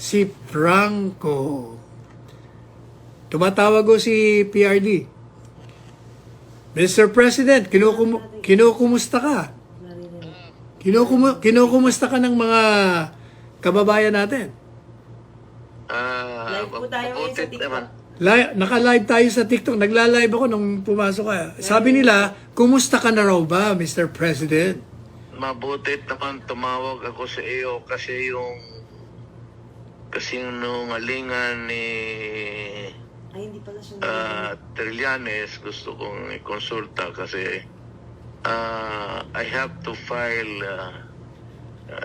si Franco. Tumatawag ko si PRD. Mr. President, kinukumusta ka? Kinukumusta ka ng mga kababayan natin? Live po tayo ngayon sa TikTok. Naka-live tayo sa TikTok. Nagla-live ako nung pumasok ka. Sabi nila, kumusta ka na raw ba, Mr. President? Mabuti naman tumawag ako sa iyo kasi yung nungalingan ni Ay, hindi pala siya Trillanes gusto kong ikonsulta kasi I have to file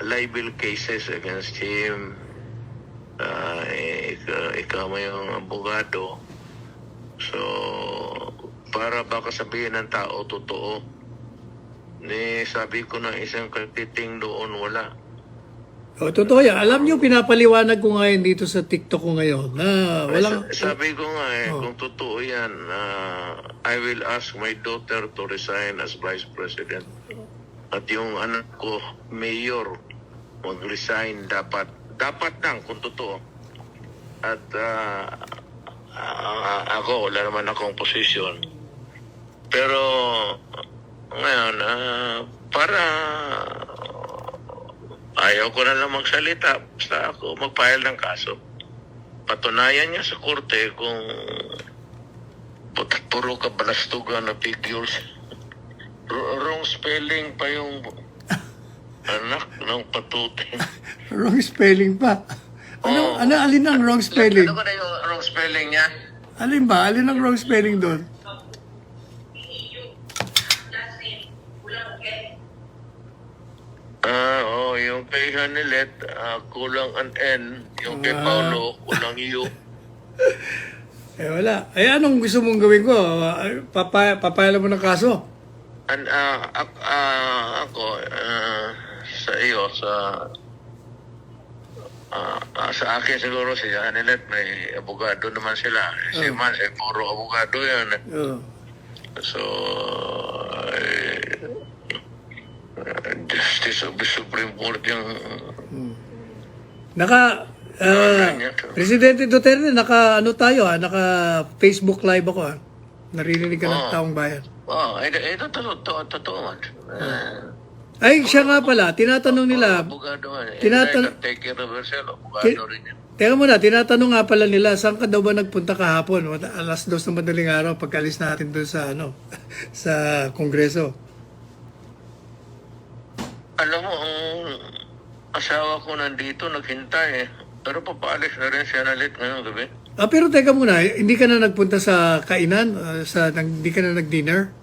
libel cases against him. Ikaw mo yung abogado. So, para baka sabihin ng tao, totoo. Sabi ko na isang katiting doon, wala. O, totoo yan. Alam niyo, pinapaliwanag ko ngayon dito sa TikTok ko ngayon na walang... Sabi ko nga kung totoo yan, I will ask my daughter to resign as Vice President. At yung anak ko, Mayor, mag-resign dapat. Dapat lang kung totoo. At ako, wala naman akong posisyon. Pero ngayon, para ayaw ko na lang magsalita, basta ako mag-file ng kaso. Patunayan niya sa korte kung puro kabalastugan na figures. Wrong spelling pa yung anak ng patutin. Wrong spelling pa. Alin ang wrong spelling? Ano ba na yung wrong spelling niya? Alin ba? Alin ang wrong spelling doon? Yung kay Hanilet, kulang an N. Yung kay Paulo, kulang U. Wala. Anong gusto mong gawin ko? Papayala mo ng kaso? Ako, sa iyo, sa akin siguro si Hanilet, may abogado naman sila. Si Man, puro abogado yan. So, Justice of the Supreme Court yung... Presidente Duterte, naka Facebook live ako Naririnig ka ng taong bayan. Ito totoo man. Ay, siya nga pala, tinatanong nila... Abogado man. Take care of yourself, abogado rin yan. Teka muna, tinatanong nga pala nila, saan ka daw ba nagpunta kahapon? Alas 2 ng madaling araw, pagkalis natin doon sa, sa Kongreso. Alam mo, ang asawa ko nandito, naghintay Pero papaalis na rin siya nalit ngayong gabi. Pero teka muna, hindi ka na nagpunta sa kainan? Hindi ka na nag-dinner?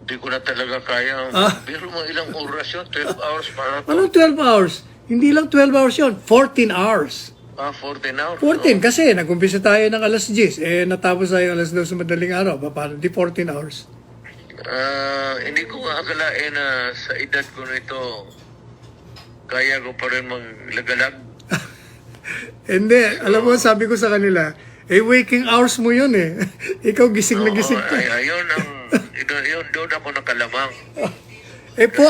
Hindi ko na talaga kaya. Pero mga ilang oras yun, 12 hours para to. Anong 12 hours? Hindi lang 12 hours yun, 14 hours. 14 hours? 14, kasi nag-umpisa tayo ng alas 10, natapos tayo alas 2 sa madaling araw. Paano? Di 14 hours. Hindi ko akalain na sa edad ko nito, kaya ko pa rin maglagalag. Hindi, alam mo, sabi ko sa kanila, waking hours mo yun Ikaw gising na gising ka. Yun, doon ako nakalamang. Ako...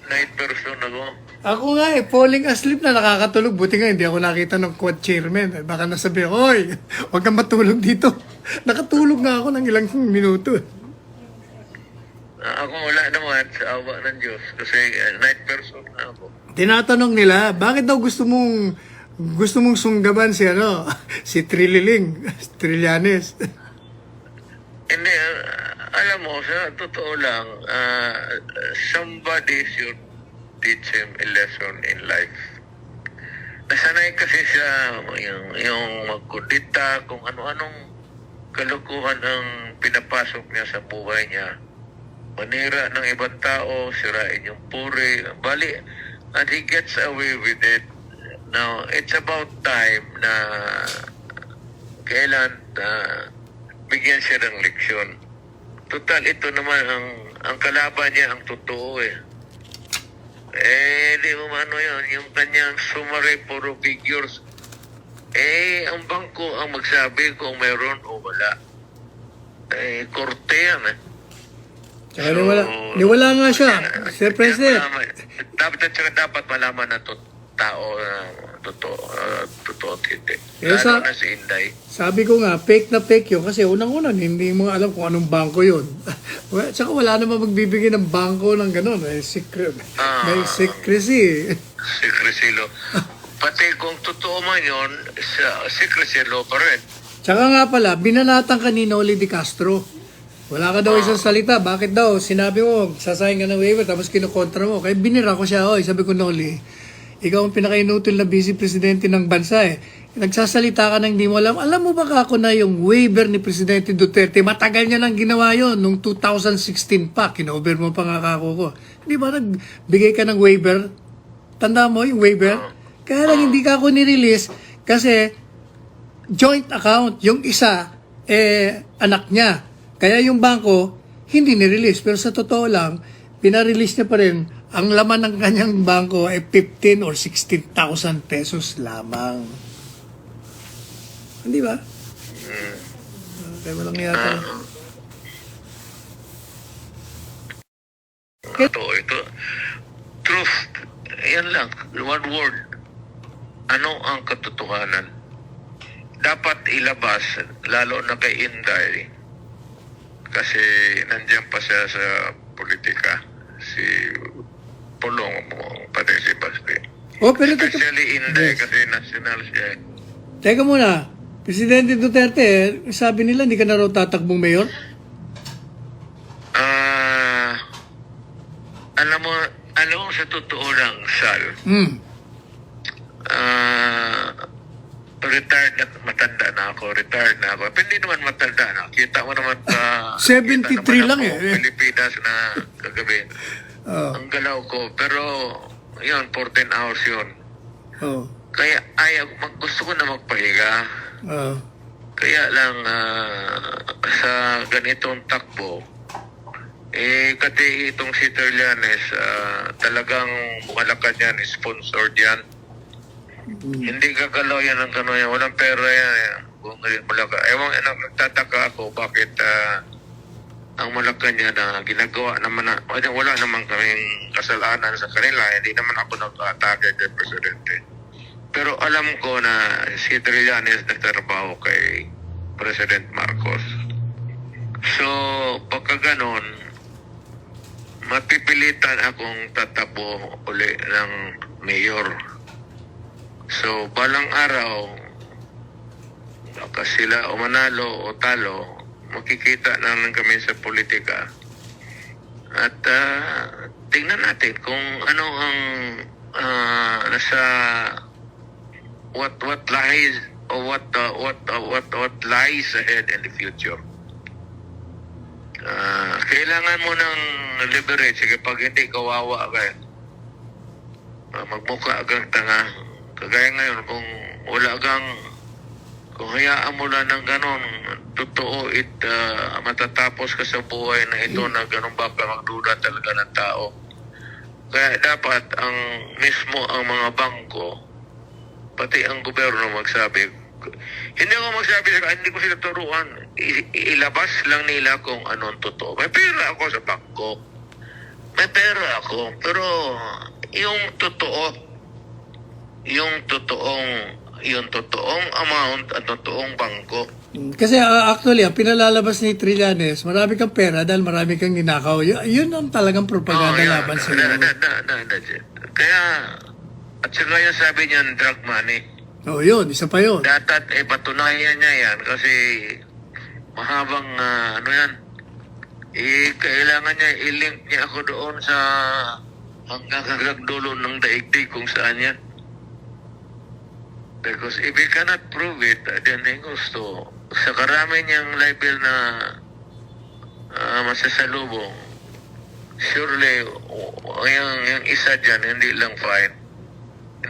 Night person ako. Ako nga falling asleep na nakakatulog. Buti nga, hindi ako nakita ng quad chairman. Baka nasabi, hoy, huwag kang matulog dito. Nakatulog nga ako ng ilang minuto. Ako wala naman sa awa ng Diyos kasi night person na ako. Tinatanong nila, bakit daw gusto mong sunggaban si si Trillanes? Hindi, alam mo, sa totoo lang, somebody should teach him a lesson in life. Nasanay kasi siya yung magkudita, kung ano-anong kalukuhan ang pinapasok niya sa buhay niya. Manira ng ibang tao, sirain yung puri, bali, and he gets away with it. Now, it's about time na kailan bigyan siya ng leksyon. Total, ito naman ang kalaban niya, ang totoo di mo mano yun, yung kanyang summary, puro figures. Ang bangko ang magsabi kung meron o wala. Korte yan Tsaka niwala nga siya, Sir President. Dapat malaman na to tao totoo at hindi. Eh, Lalo na si Inday. Sabi ko nga, fake na fake yun kasi unang-una hindi mo alam kung anong bangko yun. Tsaka wala naman magbibigay ng bangko ng gano'n. May secrecy. Secrecy law. Pati kung totoo man yun, secrecy law pa rin. Tsaka nga pala, binanatan ka ni Noli de Castro. Wala ka daw isang salita. Bakit daw? Sinabi mo, sasayang ka ng waiver, tapos kinukontra mo. Kaya binira ko siya. Oy, sabi ko, Noli, ikaw ang pinaka-inutil na vice presidente ng bansa eh. Nagsasalita ka na hindi mo alam. Alam mo ba ako na yung waiver ni Presidente Duterte, matagal niya nang ginawa yon nung 2016 pa. Kinover mo pa nga ako ko. Di ba nagbigay ka ng waiver? Tanda mo yung waiver? Kaya lang hindi ka ako nirelease kasi joint account. Yung isa, anak niya. Kaya yung bangko, hindi nirelease. Pero sa totoo lang, pinarelease niya pa rin. Ang laman ng kanyang bangko ay 15 or 16,000 pesos lamang. Hindi ba? Kaya walang yata. Ito. Truth. Yan lang. One word. Ano ang katotohanan? Dapat ilabas, lalo na kay Inday. Kasi nandiyan pa siya sa politika. Si Pulong mo, pati si Basti. Oh, pero Especially Inday kasi national siya. Teka muna. Presidente Duterte, sabi nila hindi ka na raw tatakbong mayor? Alam mo sa totoo lang, Sal, retired na, matanda na ako. Pero hindi naman matanda na. Kita mo naman 73 kita naman lang ako, eh. Pilipinas na kagabi. Ang galaw ko. Pero, yun, 14 hours yun. Oh. Kaya gusto ko na magpahinga. Kaya lang, sa ganitong takbo, kasi itong si Terlianes, talagang malakad yan, sponsored yan. Hindi gagalaw yan ng gano'n yan. Walang pera yan. Kung malaka. Ewan, nagtataka ako bakit ang Malacanang na ginagawa naman na, wala naman kaming kasalanan sa kanila. Hindi naman ako nag-atake kay Presidente. Pero alam ko na si Trillanes nagtrabaho kay President Marcos. So, pagka ganon, mapipilitan akong tatabo uli ng mayor. So, balang araw, baka sila o manalo o talo, makikita naman kami sa politika. At tingnan natin kung ano ang nasa what lies or what lies ahead in the future. Kailangan mo ng leverage kapag hindi kawawa ka. Magmukha kang tanga. Kagaya ngayon, kung wala kang, kung hayaan mo lang ng ganon, totoo matatapos ka sa buhay na ito na ganon baka magduda talaga ng tao. Kaya dapat ang mga bangko, pati ang gobyerno magsabi, hindi ko sila turuan, ilabas lang nila kung anong totoo. May pera ako sa bangko. May pera ako, pero yung totoo, yung totoong amount at totoong bangko. Kasi actually, ang pinalalabas ni Trillanes, marami kang pera dahil marami kang ninakaw. Yun ang talagang propaganda laban sa iyo. Kaya, at saka yung sabi niyan, drug money. Oh, yun. Isa pa yun. Dapat patunayan niya yan kasi mahabang kailangan niya i-link niya ako doon sa hanggang dulo ng daigdig kung saan yan. Because if we cannot prove it, then gusto, sa karami niyang level na masasalubong, surely, yung isa dyan, hindi lang fine.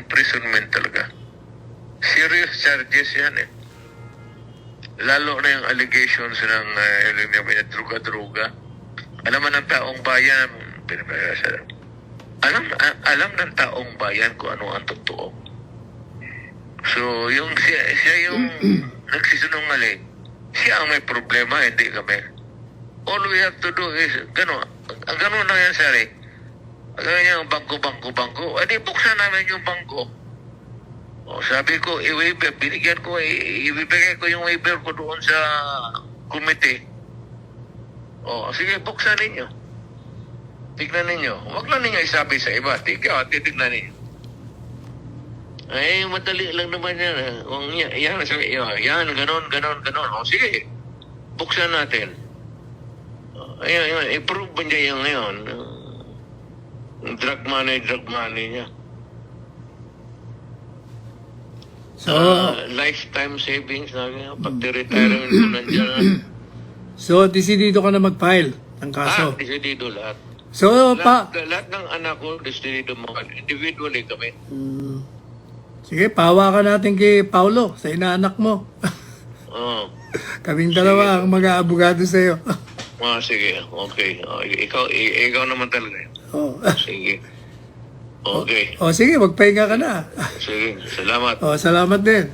Imprisonment talaga. Serious charges yan eh. Lalo na yung allegations ng druga-druga. Alam mo ng taong bayan, alam ng taong bayan kung ano ang totoo. So, yung siya yung nagsisinungaling, siya ang may problema, hindi kami. All we have to do is, gano'n lang yan, sari. Gano'n yung bangko. Adi, buksan namin yung bangko. O, sabi ko, i-waiver. Binigyan ko, ibibigay ko yung waiver ko doon sa committee. O, sige, buksan ninyo. Tignan ninyo. Huwag lang ninyo isabi sa iba. Titignan ninyo. Ay, madali lang naman yan. Yan, ganon. O, sige, buksan natin. Ayun, i-prove ba niya yung ngayon? Drug money niya. So, Lifetime savings na pag-retirement ko nandiyan. so desidido ka na mag-file ng kaso. Decidido lahat. So, Lahat ng anak ko, decidido mo. Individually kami. sige, pahawakan natin kay Paulo, sa inaanak mo. Oo. Kaming dalawa ang mag-aabogado sa'yo. Sige, okay. Ikaw naman talaga. Oh. Sige. Okay. O sige, magpahinga ka na. Sige, salamat. Salamat din.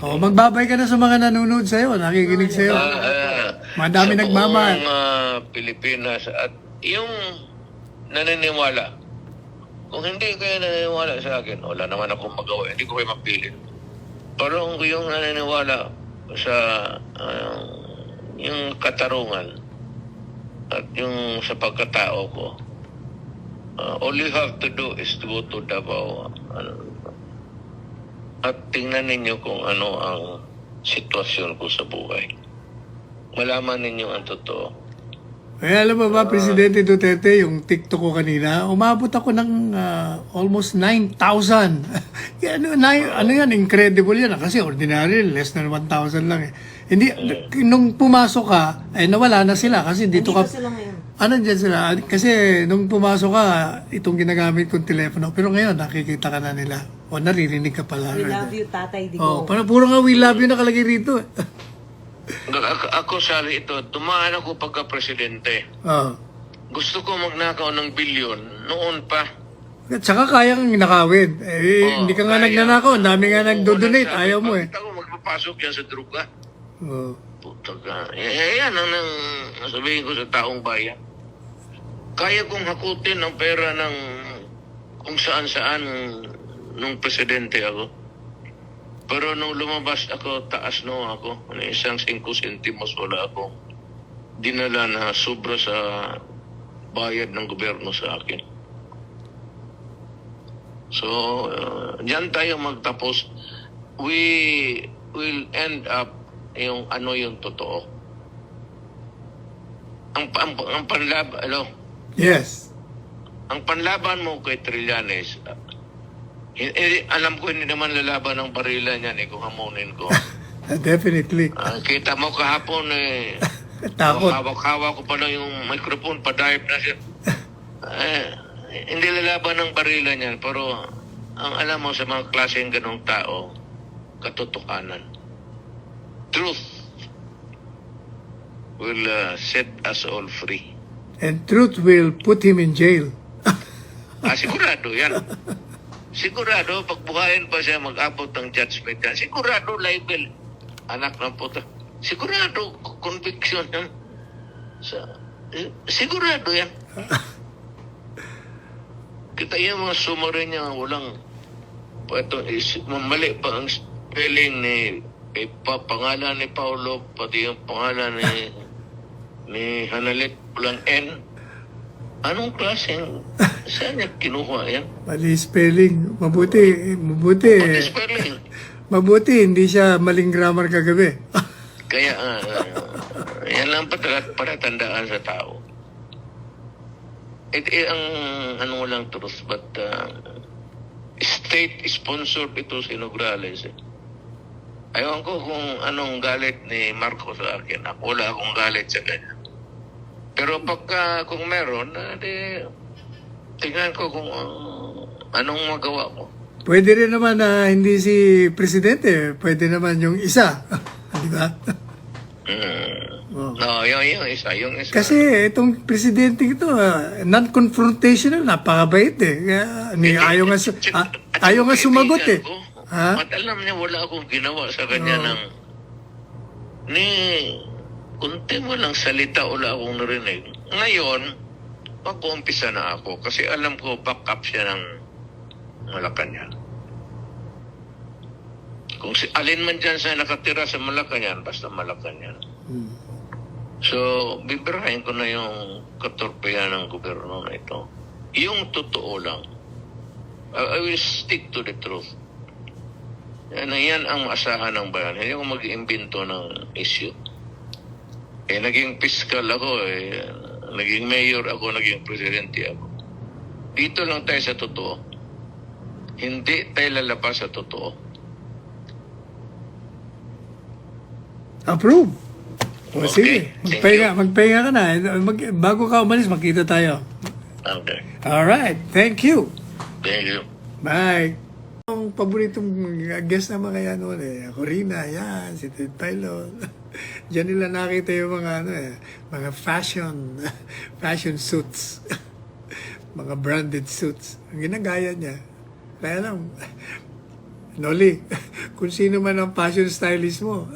Magbabay ka na sa mga nanonood sa'yo, nakikinig sa'yo. Madami sa nagmamahal. buong Pilipinas at yung naniniwala. Kung hindi kayo naniniwala sa akin, wala naman akong magawa. Hindi ko kayo mapilit. Pero kung yung naniniwala sa yung katarungan at yung sa pagkatao ko, all you have to do is to go to Davao at tingnan ninyo kung ano ang sitwasyon ko sa buhay. Malaman ninyo ang totoo. Alam mo ba, Presidente Duterte, yung TikTok ko kanina, umabot ako ng almost 9,000. Ano yan, incredible yan. Kasi ordinary, less than 1,000 lang eh. Hindi, nung pumasok ka, nawala na sila kasi dito ka... sila ngayon. Dyan sila? Kasi nung pumasok ka, itong ginagamit kong telepono. Pero ngayon, nakikita ka na nila. O naririnig ka pala. We love you, Tatay Digo. Parang puro nga we love you nakalagay rito. Ako, Sally, tumaan ako pagka-presidente. Gusto ko magnakaw ng bilyon noon pa. At saka kayang nakawin. Hindi ka nga nagnanakaw. Ang dami nga nagdo-donate. Ayaw mo eh. Bakit ako magpapasok yan sa druga? Putaka. Yan ang sabihin ko sa taong bayan. Kaya kong hakutin ang pera ng kung saan-saan nung presidente ako. Pero nung lumabas ako, taas ako. Isang 5 centimos wala ako. Dinala na sobra sa bayad ng gobyerno sa akin. So, diyan tayo magtapos. We will end up yung ano yung totoo. Ang panlaban, Yes. ang panlaban mo kay Trillanes, alam ko hindi naman lalaban ng barila niyan kung hamunin ko. Definitely. Kita mo kahapon Takot. hawak-hawak ko pa lang yung microphone, pa-dive na siya. Hindi lalaban ng barila niyan, pero ang alam mo sa mga klaseng ganong tao, katotohanan. Truth will set us all free. And truth will put him in jail. Sigurado yan. Sigurado, pagbuhayin pa siya mag-abot ng judgment yan. Sigurado, libel. Anak ng puta. Sigurado, conviction yan. Sigurado yan. Kita yung mga summary niya, walang mali pa ang spelling ni pangalan ni Paulo, pati yung pangalan ni Hanalit, walang N. Anong klaseng, saan niya kinuha yan? Mali spelling. Mabuti. Pati spelling. Mabuti, hindi siya maling grammar kagabi. Kaya, yan lang para tandaan sa tao. Ang ano lang truth, but state-sponsored ito si Nograles. Ayaw ko kung anong galit ni Marco sa akin. Wala akong galit sa kanya. Pero pagka kung meron, tingnan ko kung anong magawa ko. Pwede rin naman na hindi si Presidente. Pwede naman yung isa. Di ba? No, yung isa. Kasi itong Presidente ito, non-confrontational, napakabait eh. Ayaw nga sumagot eh. At alam niya, wala akong ginawa sa kanya kunti mo lang salita, wala akong narinig. Ngayon, mag-uumpisa na ako kasi alam ko back up siya ng Malacanang. Kung si alin man dyan sa nakatira sa Malacanang, basta Malacanang. Hmm. So, bibirahin ko na yung katorpehan ng gobyerno na ito. Yung totoo lang. I will stick to the truth. Yan ang maasahan ng bayan. Hindi ako mag-iimbento ng issue. Naging fiscal ako, naging mayor ako, naging presidente ako. Dito lang tayo sa totoo. Hindi tayo lalabas sa totoo. Approve. O Okay, sige, thank magpahinga ka na. Bago ka umalis, makita tayo. Okay. Alright, thank you. Thank you. Bye. Ang paboritong guest na mga yan noon ako Rina, yan, si Ted Pilot. Diyan nila nakita yung mga mga fashion suits. Mga branded suits. Ang ginagaya niya. Kaya lang, Noli, kung sino man ang fashion stylist mo,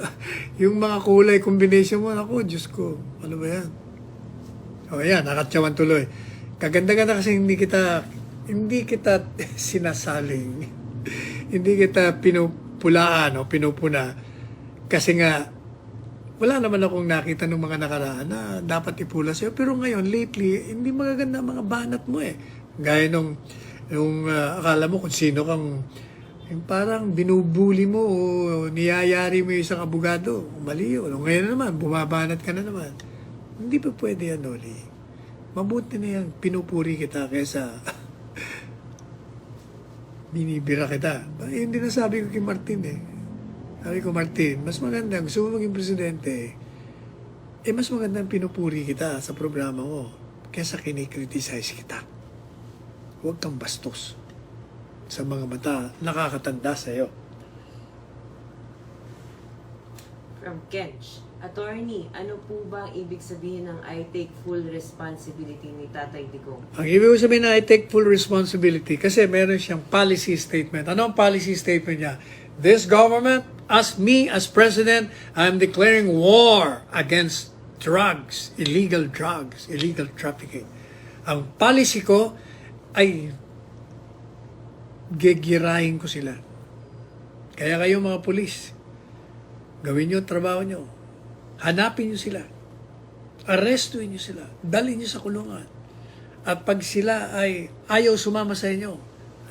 yung mga kulay combination mo, ako, Diyos ko, ano ba yan? O yan, nakatsawan tuloy. Kaganda-ganda kasi hindi kita sinasaling. Hindi kita pinupulaan o pinupuna. Kasi nga, wala naman akong nakita ng mga nakaraan na dapat ipula sa'yo. Pero ngayon, lately, hindi magaganda ang mga banat mo eh. Gaya nung akala mo kung sino kang yung parang binubuli mo o niyayari mo yung isang abogado. Mali yun. Ngayon naman, bumabanat ka na naman. Hindi pa pwede yan, Noli. Mabuti na yan, pinupuri kita kaysa binibira kita. Hindi na sabi ko kay Martin eh. Sabi ko, Martin, mas maganda, gusto mo maging presidente, mas maganda pinupuri kita sa programa mo kaysa kinikriticize kita. Huwag kang bastos sa mga mata nakakatanda sa'yo. From Kench, Attorney, ano po ba ang ibig sabihin ng I take full responsibility ni Tatay Digong? Ang ibig sabihin na I take full responsibility kasi meron siyang policy statement. Ano ang policy statement niya? This government, as me as president, I'm declaring war against drugs, illegal trafficking. Ang policy ko ay gigirahin ko sila. Kaya kayo mga pulis, gawin nyo ang trabaho nyo. Hanapin nyo sila. Arrestuin nyo sila. Dalhin nyo sa kulungan. At pag sila ay ayaw sumama sa inyo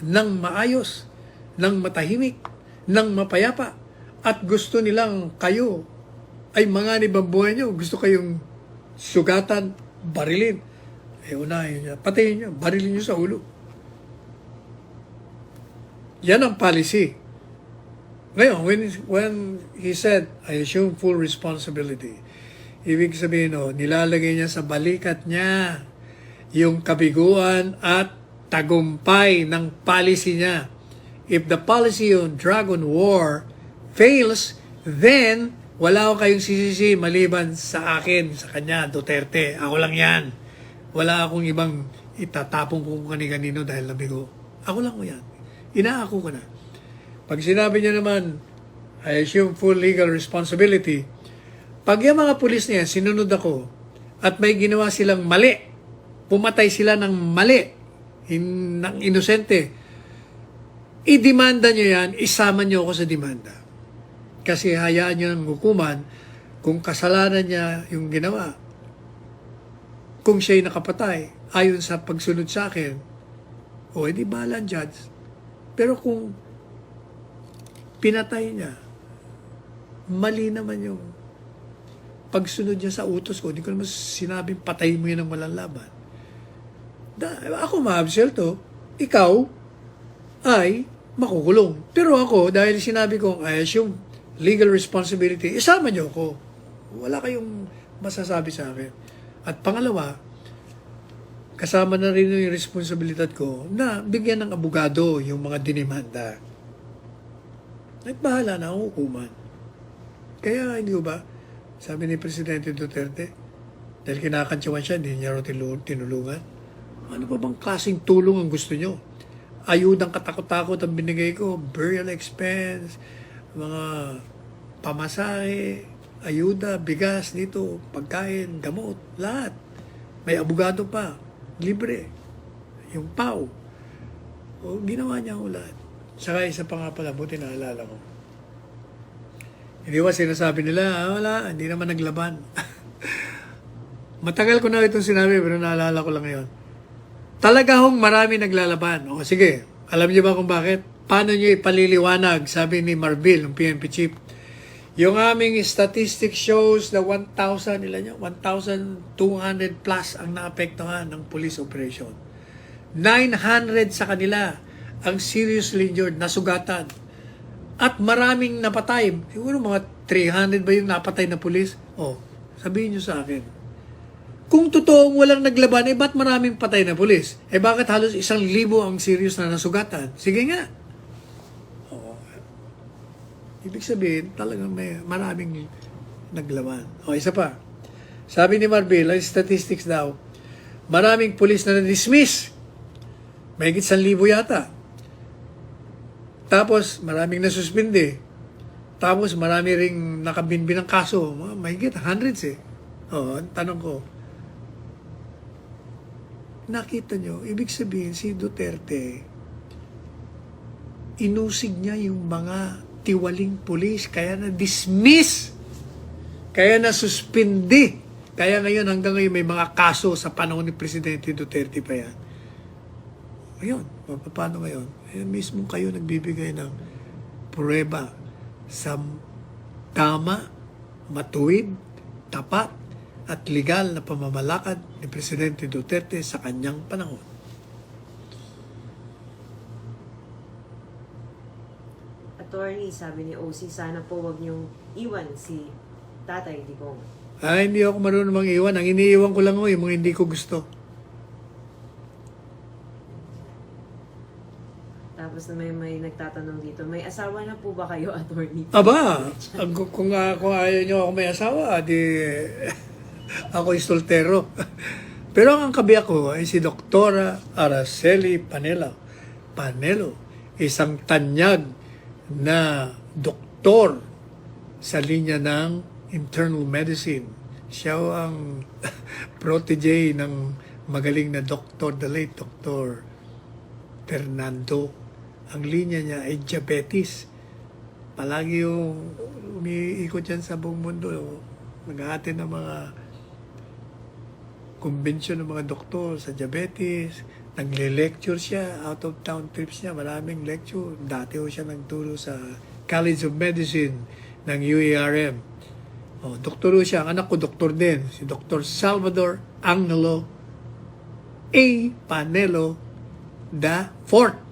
ng maayos, ng matahimik, ng mapayapa, at gusto nilang kayo ay manganib ang buhay nyo, gusto kayong sugatan, barilin, unahin nyo, patayin nyo, barilin nyo sa ulo. Yan ang policy. Ngayon, when he said, I assume full responsibility, ibig sabihin, nilalagay niya sa balikat niya yung kabiguan at tagumpay ng policy niya. If the policy on drug on war fails, then wala ko kayong sisisi maliban sa akin, sa kanya, Duterte. Ako lang yan. Wala akong ibang itatapong kung kani-kanino dahil nabigo. Ako lang ko yan. Inaako ko na. Pag sinabi niya naman, I assume full legal responsibility, pag yung mga pulis niya, sinunod ako, at may ginawa silang mali, pumatay sila ng mali, ng inosente, i-demanda nyo yan, isama nyo ako sa demanda. Kasi hayaan nyo ng hukuman, kung kasalanan niya yung ginawa, kung siya'y nakapatay, ayon sa pagsunod sa akin, edi bahala ang judge. Pero kung pinatay niya, mali naman yung pagsunod niya sa utos ko. Hindi ko naman sinabing patayin mo yan ng walang laban. Ako ma-absolto, ikaw ay makukulong. Pero ako, dahil sinabi ko, I assume legal responsibility, isama niyo ako. Wala kayong masasabi sa akin. At pangalawa, kasama na rin yung responsibilidad ko na bigyan ng abogado yung mga dinimanda. At bahala na ang hukuman. Kaya, hindi ba, sabi ni Presidente Duterte, dahil kinakantsawan siya, hindi niya rin tinulungan. Ano pa bang klaseng tulong ang gusto nyo? Ayudang katakot-takot ang binigay ko, burial expense, mga pamasahe, ayuda, bigas dito, pagkain, gamot, lahat. May abogado pa. Libre. Yung PAW. Ginawa niya ako lahat. Saka isa pa nga pala, buti naalala ko. Hindi ba sinasabi nila, wala, hindi naman naglaban. Matagal ko na itong sinabi, pero naalala ko lang ngayon. Talaga hong marami naglalaban. O sige, alam niyo ba kung bakit? Paano niyo ipaliliwanag, sabi ni Marbil, ng PNP chief. Yung aming statistics shows na 1,000, ilan yun? 1,200 plus ang naapektuhan ng police operation. 900 sa kanila ang seriously injured, nasugatan. At maraming napatay. Siguro mga 300 ba yung napatay na pulis? O, sabihin niyo sa akin. Kung totoong walang naglaban, ba't maraming patay na pulis? Bakit halos 1,000 ang serious na nasugatan? Sige nga. O, ibig sabihin, talagang may maraming naglaban. O, isa pa. Sabi ni Marbil, ang statistics daw, maraming pulis na na-dismiss. Mahigit 1,000 yata. Tapos, maraming nasuspindi. Tapos, marami ring nakabinbin ng kaso. Mahigit hundreds eh. O, ang tanong ko, nakita nyo, ibig sabihin si Duterte, inusig niya yung mga tiwaling pulis, kaya na-dismiss, kaya na-suspindi. Kaya ngayon, hanggang ngayon, may mga kaso sa panahon ni Presidente Duterte pa yan. Ngayon, paano ngayon? Mismo kayo nagbibigay ng pruweba sa tama, matuwid, tapat, at legal na pamamalakad ni Presidente Duterte sa kanyang panahon. Attorney, sabi ni OC, sana po wag niyong iwan si Tatay Digong. Hindi ako marunong mang-iwan. Ang iniiwan ko lang yung mga hindi ko gusto. Tapos na may nagtatanong dito, may asawa na po ba kayo, Attorney? Aba, kung ayaw nyo ako may asawa, di ako soltero. Pero ang kabiyak ko ay si Doktora Araceli Panelo, isang tanyag na doktor sa linya ng internal medicine. Siya ang protege ng magaling na doktor, the late Dr. Fernando. Ang linya niya ay diabetes. Palagi yung umiikot yan sa buong mundo. Nag-aatin ng mga convention ng mga doktor sa diabetes. Nagle-lecture siya, out of town trips niya, maraming lecture. Dati ho siya nagturo sa College of Medicine ng UARM. Doktor ho siya, ang anak ko doktor din, si Dr. Salvador Angelo A. Panelo IV.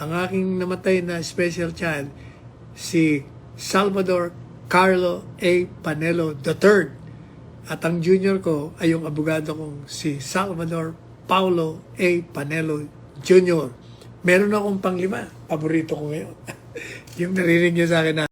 Ang aking namatay na special child, si Salvador Carlo A. Panelo III. At ang junior ko ay yung abogado kong si Salvador Paulo A. Panelo Jr. Meron akong panglima. Paborito ko ngayon. Yung naririnig niya sa akin na